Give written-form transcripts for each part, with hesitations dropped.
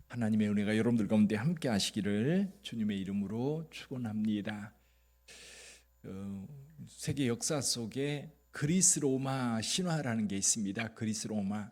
하나님의 은혜가 여러분들 가운데 함께 하시기를 주님의 이름으로 축원합니다. 세계 역사 속에 그리스 로마 신화라는 게 있습니다. 그리스 로마.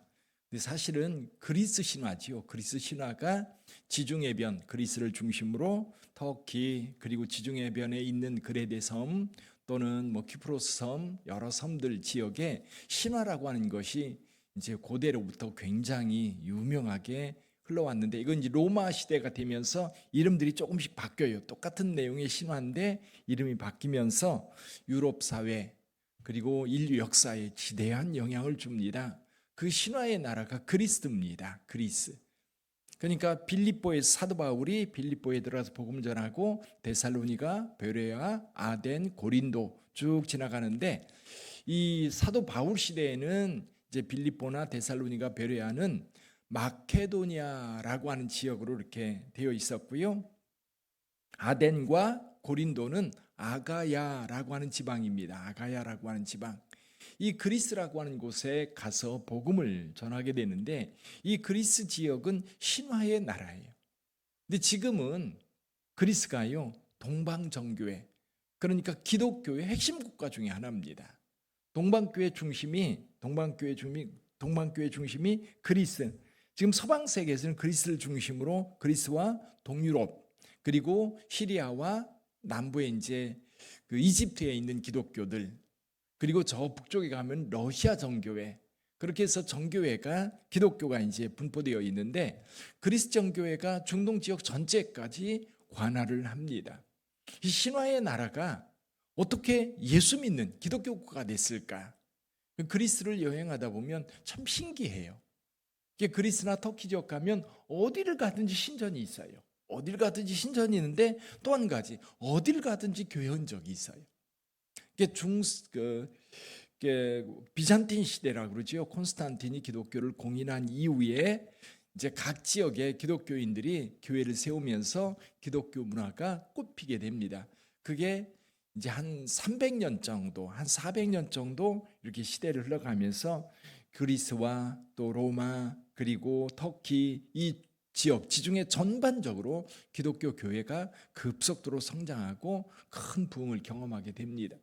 근데 사실은 그리스 신화지요. 그리스 신화가 지중해변 그리스를 중심으로 터키 그리고 지중해변에 있는 그레데 섬 또는 키프로스 섬 여러 섬들 지역에 신화라고 하는 것이 이제 고대로부터 굉장히 유명하게 흘러왔는데, 이건 이제 로마 시대가 되면서 이름들이 조금씩 바뀌어요. 똑같은 내용의 신화인데 이름이 바뀌면서 유럽 사회 그리고 인류 역사에 지대한 영향을 줍니다. 그 신화의 나라가 그리스입니다. 그리스. 그러니까 빌립보의 사도 바울이 빌립보에 들어가서 복음을 전하고 데살로니가, 베레아, 아덴, 고린도 쭉 지나가는데, 이 사도 바울 시대에는 이제 빌립보나 데살로니가, 베레아는 마케도니아라고 하는 지역으로 이렇게 되어 있었고요. 아덴과 고린도는 아가야라고 하는 지방입니다. 아가야라고 하는 지방. 이 그리스라고 하는 곳에 가서 복음을 전하게 되는데, 이 그리스 지역은 신화의 나라예요. 근데 지금은 그리스가요, 동방정교회, 그러니까 기독교의 핵심 국가 중에 하나입니다. 동방교회 중심이 그리스. 지금 서방 세계에서는 그리스를 중심으로 그리스와 동유럽 그리고 시리아와 남부에 이제 그 이집트에 있는 기독교들, 그리고 저 북쪽에 가면 러시아 정교회, 그렇게 해서 정교회가 기독교가 이제 분포되어 있는데, 그리스 정교회가 중동 지역 전체까지 관할을 합니다. 이 신화의 나라가 어떻게 예수 믿는 기독교 국가가 됐을까? 그리스를 여행하다 보면 참 신기해요. 그리스나 터키 지역 가면 어디를 가든지 신전이 있어요. 어딜 가든지 신전이 있는데, 또 한 가지 어딜 가든지 교회 흔적이 있어요. 비잔틴 시대라 그러죠. 콘스탄틴이 기독교를 공인한 이후에 이제 각 지역의 기독교인들이 교회를 세우면서 기독교 문화가 꽃피게 됩니다. 그게 이제 한 300년 정도, 한 400년 정도 이렇게 시대를 흘러가면서 그리스와 또 로마 그리고 터키 이 지역 지중해 전반적으로 기독교 교회가 급속도로 성장하고 큰 부흥을 경험하게 됩니다.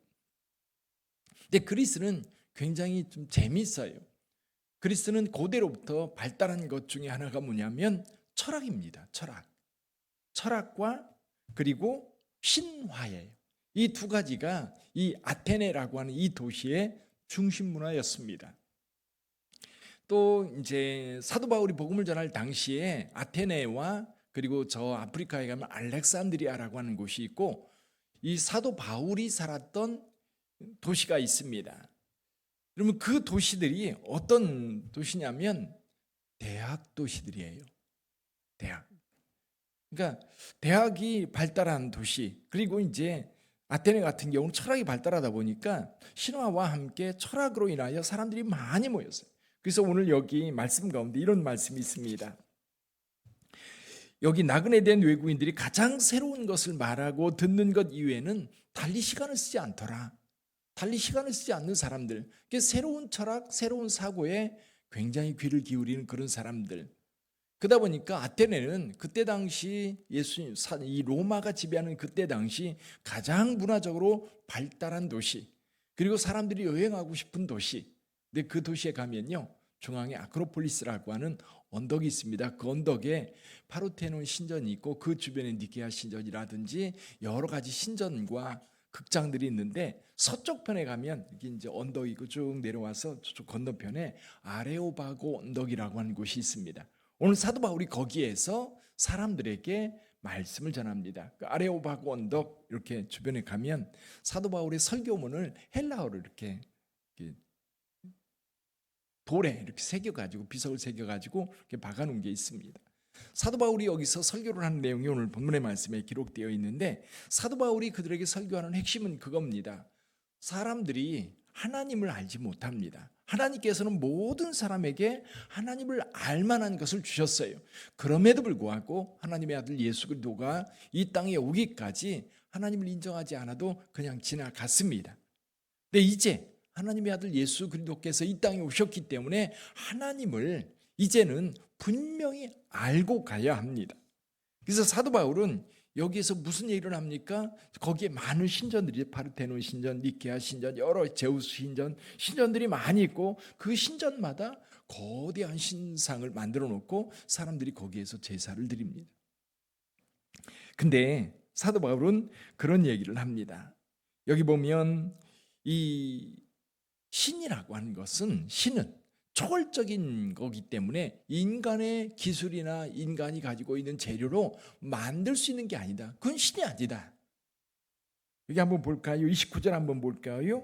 근데 그리스는 굉장히 좀 재미있어요. 그리스는 고대로부터 발달한 것 중에 하나가 뭐냐면 철학입니다. 철학과 그리고 신화예요. 이 두 가지가 이 아테네라고 하는 이 도시의 중심 문화였습니다. 또 이제 사도 바울이 복음을 전할 당시에 아테네와 그리고 저 아프리카에 가면 알렉산드리아라고 하는 곳이 있고, 이 사도 바울이 살았던 도시가 있습니다. 그러면 그 도시들이 어떤 도시냐면 대학 도시들이에요. 대학. 그러니까 대학이 발달한 도시, 그리고 이제 아테네 같은 경우는 철학이 발달하다 보니까 신화와 함께 철학으로 인하여 사람들이 많이 모였어요. 그래서 오늘 여기 말씀 가운데 이런 말씀이 있습니다. 여기 나그네 된 외국인들이 가장 새로운 것을 말하고 듣는 것 이외에는 달리 시간을 쓰지 않더라. 달리 시간을 쓰지 않는 사람들, 새로운 철학, 새로운 사고에 굉장히 귀를 기울이는 그런 사람들. 그러다 보니까 아테네는 그때 당시 이 로마가 지배하는 그때 당시 가장 문화적으로 발달한 도시, 그리고 사람들이 여행하고 싶은 도시. 근데 그 도시에 가면요, 중앙에 아크로폴리스라고 하는 언덕이 있습니다. 그 언덕에 파르테논 신전이 있고, 그 주변에 니케아 신전이라든지 여러 가지 신전과 극장들이 있는데, 서쪽 편에 가면 이게 이제 언덕이 있고 쭉 내려와서 저쪽 건너편에 아레오바고 언덕이라고 하는 곳이 있습니다. 오늘 사도 바울이 거기에서 사람들에게 말씀을 전합니다. 그 아레오바고 언덕 이렇게 주변에 가면 사도 바울의 설교문을 헬라어로 이렇게 돌에 이렇게 새겨가지고, 비석을 새겨가지고 이렇게 박아놓은 게 있습니다. 사도 바울이 여기서 설교를 하는 내용이 오늘 본문의 말씀에 기록되어 있는데, 사도 바울이 그들에게 설교하는 핵심은 그겁니다. 사람들이 하나님을 알지 못합니다. 하나님께서는 모든 사람에게 하나님을 알만한 것을 주셨어요. 그럼에도 불구하고 하나님의 아들 예수 그리스도가 이 땅에 오기까지 하나님을 인정하지 않아도 그냥 지나갔습니다. 근데 이제 하나님의 아들 예수 그리스도께서 이 땅에 오셨기 때문에 하나님을 이제는 분명히 알고 가야 합니다. 그래서 사도 바울은 여기에서 무슨 얘기를 합니까? 거기에 많은 신전들이 파르테논 신전, 니케아 신전, 여러 제우스 신전, 신전들이 많이 있고 그 신전마다 거대한 신상을 만들어 놓고 사람들이 거기에서 제사를 드립니다. 근데 사도 바울은 그런 얘기를 합니다. 여기 보면 이 신이라고 하는 것은 신은 초월적인 거기 때문에 인간의 기술이나 인간이 가지고 있는 재료로 만들 수 있는 게 아니다. 그건 신이 아니다. 여기 한번 볼까요? 29절 한번 볼까요?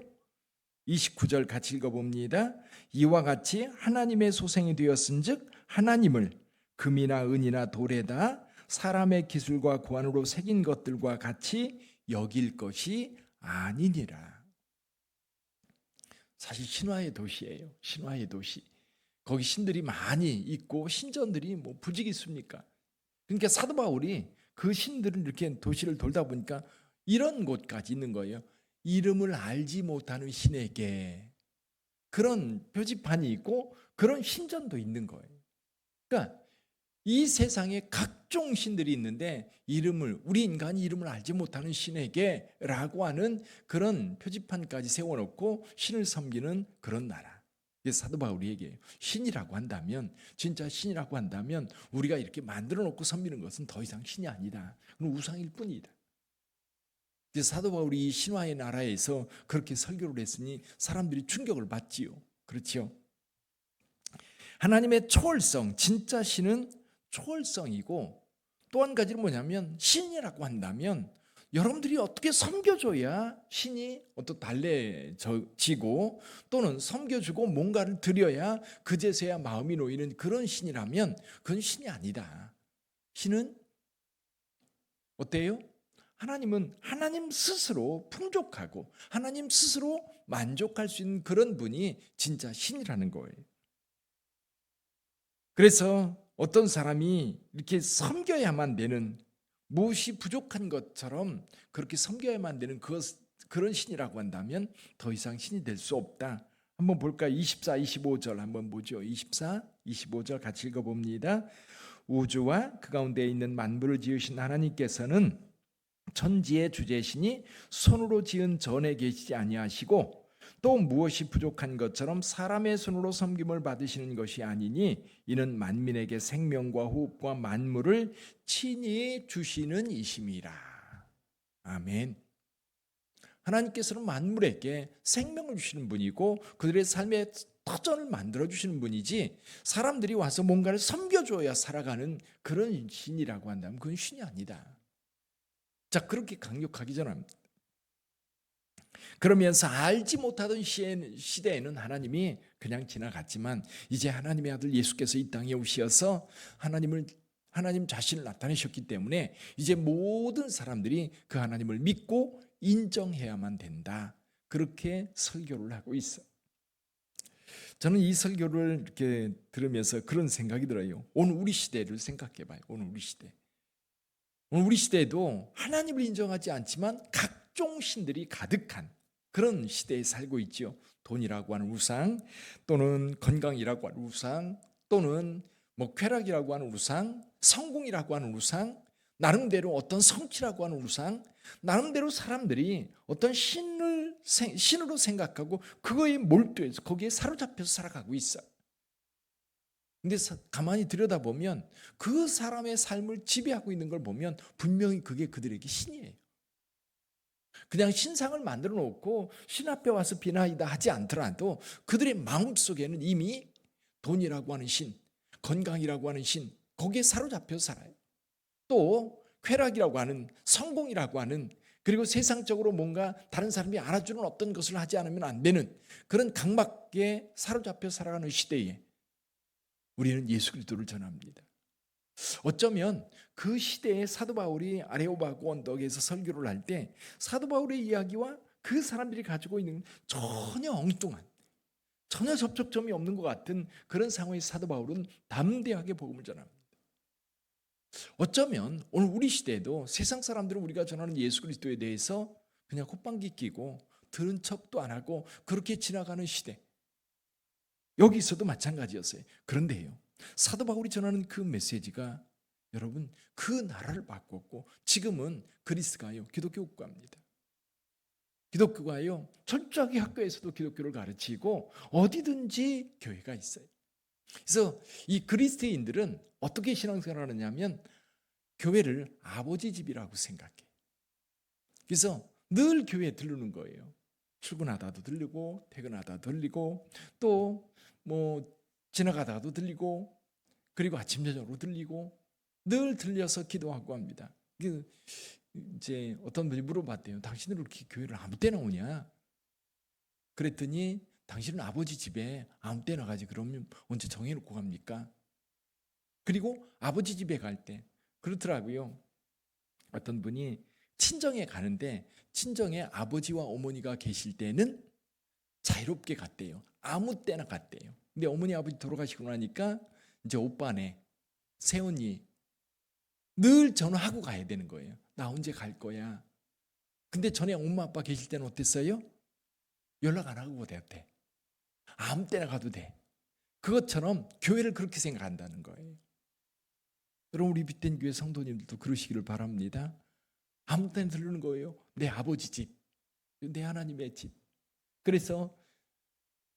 29절 같이 읽어봅니다. 이와 같이 하나님의 소생이 되었은즉 하나님을 금이나 은이나 돌에다 사람의 기술과 고안으로 새긴 것들과 같이 여길 것이 아니니라. 사실 신화의 도시예요. 신화의 도시. 거기 신들이 많이 있고 신전들이 뭐 부지기수입니까? 그러니까 사도 바울이 그 신들을 이렇게 도시를 돌다 보니까 이런 곳까지 있는 거예요. 이름을 알지 못하는 신에게 그런 표지판이 있고 그런 신전도 있는 거예요. 그러니까 이 세상에 각종 신들이 있는데 우리 인간이 이름을 알지 못하는 신에게라고 하는 그런 표지판까지 세워놓고 신을 섬기는 그런 나라. 사도 바울이 얘기해요. 신이라고 한다면, 진짜 신이라고 한다면 우리가 이렇게 만들어 놓고 섬기는 것은 더 이상 신이 아니다. 그건 우상일 뿐이다. 사도 바울이 이 신화의 나라에서 그렇게 설교를 했으니 사람들이 충격을 받지요. 그렇지요? 하나님의 초월성, 진짜 신은 초월성이고 또 한 가지는 뭐냐면 신이라고 한다면 여러분들이 어떻게 섬겨줘야 신이 어떤 달래지고 또는 섬겨주고 뭔가를 드려야 그제서야 마음이 놓이는 그런 신이라면 그건 신이 아니다. 신은 어때요? 하나님은 하나님 스스로 풍족하고 하나님 스스로 만족할 수 있는 그런 분이 진짜 신이라는 거예요. 그래서 어떤 사람이 이렇게 섬겨야만 되는 무엇이 부족한 것처럼 그렇게 섬겨야만 되는 그런 신이라고 한다면 더 이상 신이 될 수 없다. 한번 볼까요? 24, 25절 한번 보죠. 24, 25절 같이 읽어봅니다. 우주와 그 가운데 있는 만물을 지으신 하나님께서는 천지의 주제시니 손으로 지은 전에 계시지 아니하시고 또 무엇이 부족한 것처럼 사람의 손으로 섬김을 받으시는 것이 아니니 이는 만민에게 생명과 호흡과 만물을 친히 주시는 이심이라. 아멘. 하나님께서는 만물에게 생명을 주시는 분이고 그들의 삶의 터전을 만들어 주시는 분이지 사람들이 와서 뭔가를 섬겨줘야 살아가는 그런 신이라고 한다면 그건 신이 아니다. 자, 그렇게 강력하기 전합니다. 그러면서 알지 못하던 시대에는 하나님이 그냥 지나갔지만 이제 하나님의 아들 예수께서 이 땅에 오셔서 하나님 자신을 나타내셨기 때문에 이제 모든 사람들이 그 하나님을 믿고 인정해야만 된다. 그렇게 설교를 하고 있어요. 저는 이 설교를 이렇게 들으면서 그런 생각이 들어요. 오늘 우리 시대를 생각해 봐요. 오늘 우리 시대에도 하나님을 인정하지 않지만 각종 신들이 가득한 그런 시대에 살고 있죠. 돈이라고 하는 우상, 또는 건강이라고 하는 우상, 또는 뭐 쾌락이라고 하는 우상, 성공이라고 하는 우상, 나름대로 어떤 성취라고 하는 우상, 나름대로 사람들이 어떤 신으로 생각하고 그거에 몰두해서 거기에 사로잡혀서 살아가고 있어요. 근데 가만히 들여다보면 그 사람의 삶을 지배하고 있는 걸 보면 분명히 그게 그들에게 신이에요. 그냥 신상을 만들어 놓고 신 앞에 와서 비나이다 하지 않더라도 그들의 마음속에는 이미 돈이라고 하는 신, 건강이라고 하는 신, 거기에 사로잡혀 살아요. 또 쾌락이라고 하는, 성공이라고 하는, 그리고 세상적으로 뭔가 다른 사람이 알아주는 어떤 것을 하지 않으면 안 되는 그런 강박에 사로잡혀 살아가는 시대에 우리는 예수 그리스도를 전합니다. 어쩌면 그 시대에 사도 바울이 아레오바고 언덕에서 설교를 할 때 사도 바울의 이야기와 그 사람들이 가지고 있는 전혀 엉뚱한, 전혀 접촉점이 없는 것 같은 그런 상황에 사도 바울은 담대하게 복음을 전합니다. 어쩌면 오늘 우리 시대에도 세상 사람들은 우리가 전하는 예수 그리스도에 대해서 그냥 콧방귀 끼고 들은 척도 안 하고 그렇게 지나가는 시대, 여기서도 마찬가지였어요. 그런데요, 사도 바울이 전하는 그 메시지가 여러분 그 나라를 바꿨고 지금은 그리스가요 기독교 국가입니다. 기독교가요 철저하게 학교에서도 기독교를 가르치고 어디든지 교회가 있어요. 그래서 이 그리스도인들은 어떻게 신앙생활을 하느냐면 교회를 아버지 집이라고 생각해. 그래서 늘 교회에 들르는 거예요. 출근하다도 들리고 퇴근하다도 들리고 또 뭐 지나가다가도 들리고 그리고 아침 저녁으로 들리고 늘 들려서 기도하고 합니다. 이제 어떤 분이 물어봤대요. 당신은 이렇게 교회를 아무 때나 오냐? 그랬더니 당신은 아버지 집에 아무 때나 가지 그러면 언제 정해놓고 갑니까? 그리고 아버지 집에 갈 때 그렇더라고요. 어떤 분이 친정에 가는데 친정에 아버지와 어머니가 계실 때는 자유롭게 갔대요. 아무 때나 갔대요. 근데 어머니 아버지 돌아가시고 나니까 이제 오빠네 새언니 늘 전화하고 가야 되는 거예요. 나 언제 갈 거야. 근데 전에 엄마 아빠 계실 때는 어땠어요? 연락 안 하고 돼. 아무 때나 가도 돼. 그것처럼 교회를 그렇게 생각한다는 거예요. 여러분 우리 빛된 교회 성도님들도 그러시기를 바랍니다. 아무 때나 들르는 거예요. 내 아버지 집, 내 하나님의 집. 그래서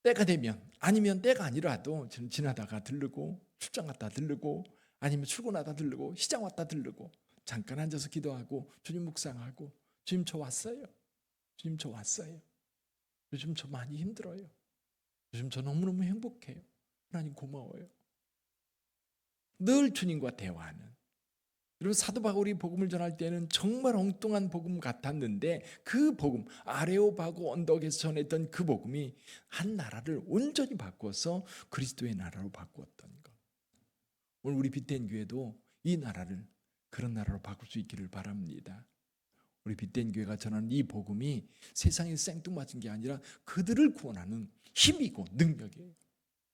때가 되면 아니면 때가 아니라도 저는 지나다가 들르고 출장 갔다 들르고 아니면 출근하다 들르고 시장 왔다 들르고 잠깐 앉아서 기도하고 주님 묵상하고 주님 저 왔어요. 주님 저 왔어요. 요즘 저 많이 힘들어요. 요즘 저 너무너무 행복해요. 하나님 고마워요. 늘 주님과 대화하는. 여러분 사도 바울이 복음을 전할 때는 정말 엉뚱한 복음 같았는데 그 복음 아레오바고 언덕에서 전했던 그 복음이 한 나라를 온전히 바꿔서 그리스도의 나라로 바꾸었던 것. 오늘 우리 빛된 교회도 이 나라를 그런 나라로 바꿀 수 있기를 바랍니다. 우리 빛된 교회가 전하는 이 복음이 세상에 생뚱맞은 게 아니라 그들을 구원하는 힘이고 능력이에요.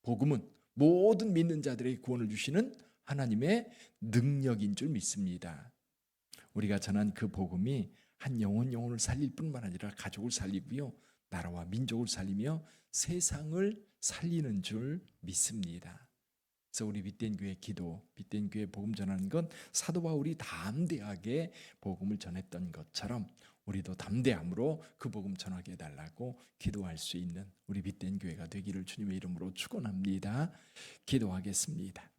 복음은 모든 믿는 자들에게 구원을 주시는 하나님의 능력인 줄 믿습니다. 우리가 전한 그 복음이 한 영혼을 살릴 뿐만 아니라 가족을 살리고요. 나라와 민족을 살리며 세상을 살리는 줄 믿습니다. 그래서 우리 빛된 교회 기도, 빛된 교회 복음 전하는 건 사도 바울이 담대하게 복음을 전했던 것처럼 우리도 담대함으로 그 복음 전하게 해달라고 기도할 수 있는 우리 빛된 교회가 되기를 주님의 이름으로 축원합니다. 기도하겠습니다.